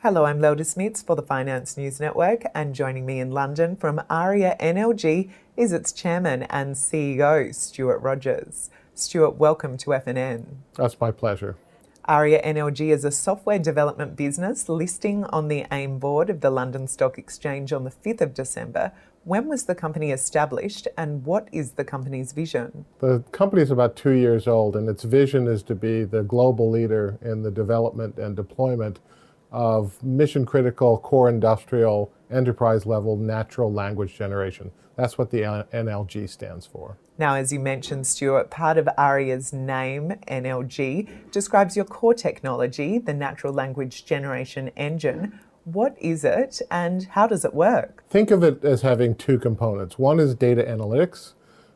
Hello, I'm Lelda Smits for the Finance News Network, and joining me in London from Arria NLG is its chairman and CEO, Stuart Rogers. Stuart, welcome to FNN. That's my pleasure. Arria NLG is a software development business listing on the AIM board of the London Stock Exchange on the 5th of December. When was the company established and what is the company's vision? The company is about 2 years old, and its vision is to be the global leader in the development and deployment of mission-critical, core industrial, enterprise-level natural language generation. That's what the NLG stands for. Now, as you mentioned, Stuart, part of Arria's name, NLG, describes your core technology, the natural language generation engine. What is it and how does it work? Think of it as having two components. One is data analytics,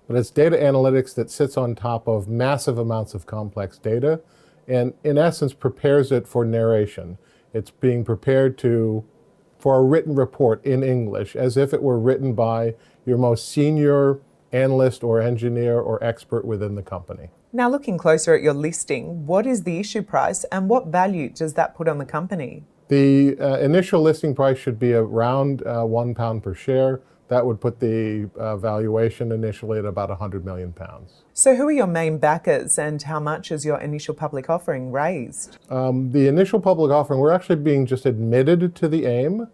but it's data analytics that sits on top of massive amounts of complex data and, in essence, prepares it for narration. It's being prepared for a written report in English as if it were written by your most senior analyst or engineer or expert within the company. Now, looking closer at your listing, what is the issue price and what value does that put on the company? The initial listing price should be around £1 per share. That would put the valuation initially at about £100 million. So who are your main backers and how much is your initial public offering raised? The initial public offering, we're actually being just admitted to the AIM.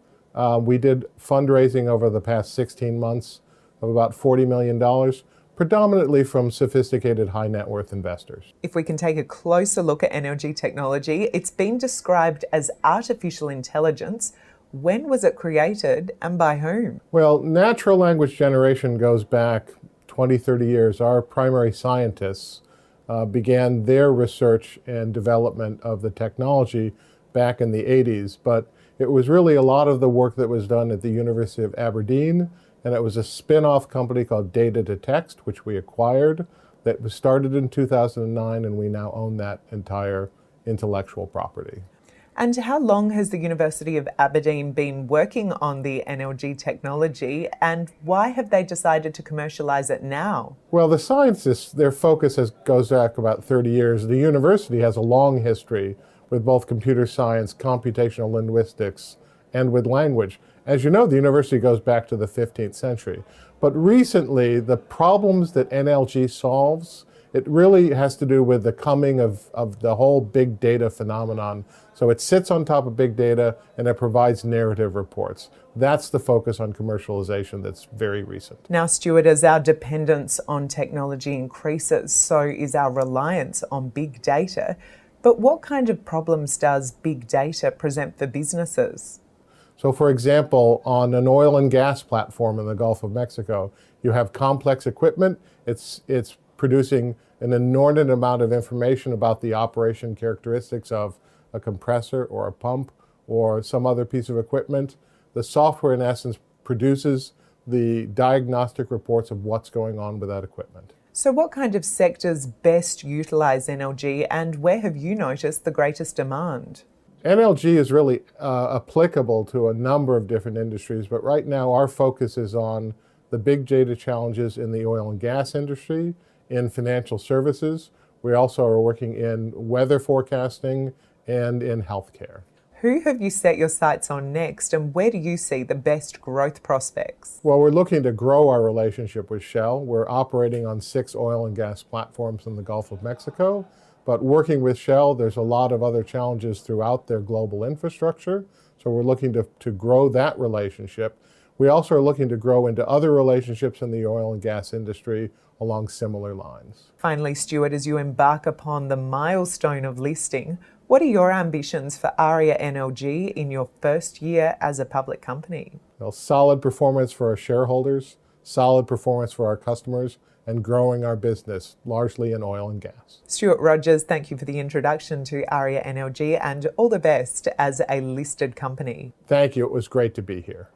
We did fundraising over the past 16 months of about $40 million, predominantly from sophisticated high net worth investors. If we can take a closer look at NLG technology, it's been described as artificial intelligence. When was it created and by whom? Well, natural language generation goes back 20, 30 years. Our primary scientists began their research and development of the technology back in the 80s, but it was really a lot of the work that was done at the University of Aberdeen, and it was a spin-off company called Data to Text, which we acquired, that was started in 2009, and we now own that entire intellectual property. And how long has the University of Aberdeen been working on the NLG technology, and why have they decided to commercialize it now? Well, the scientists, their focus goes back about 30 years. The university has a long history with both computer science, computational linguistics, and with language. As you know, the university goes back to the 15th century. But recently, the problems that NLG solves, it really has to do with the coming of the whole big data phenomenon. So it sits on top of big data and it provides narrative reports. That's the focus on commercialization that's very recent. Now, Stuart, as our dependence on technology increases, so is our reliance on big data. But what kind of problems does big data present for businesses? So for example, on an oil and gas platform in the Gulf of Mexico, you have complex equipment. It's producing an inordinate amount of information about the operation characteristics of a compressor or a pump or some other piece of equipment. The software, in essence, produces the diagnostic reports of what's going on with that equipment. So what kind of sectors best utilize NLG, and where have you noticed the greatest demand? NLG is really applicable to a number of different industries, but right now our focus is on the big data challenges in the oil and gas industry, in financial services. We also are working in weather forecasting and in healthcare. Who have you set your sights on next, and where do you see the best growth prospects? Well, we're looking to grow our relationship with Shell. We're operating on 6 oil and gas platforms in the Gulf of Mexico. But working with Shell, there's a lot of other challenges throughout their global infrastructure. So we're looking to grow that relationship. We also are looking to grow into other relationships in the oil and gas industry along similar lines. Finally, Stuart, as you embark upon the milestone of listing, what are your ambitions for Arria NLG in your first year as a public company? Well, solid performance for our shareholders, solid performance for our customers, and growing our business, largely in oil and gas. Stuart Rogers, thank you for the introduction to Arria NLG and all the best as a listed company. Thank you. It was great to be here.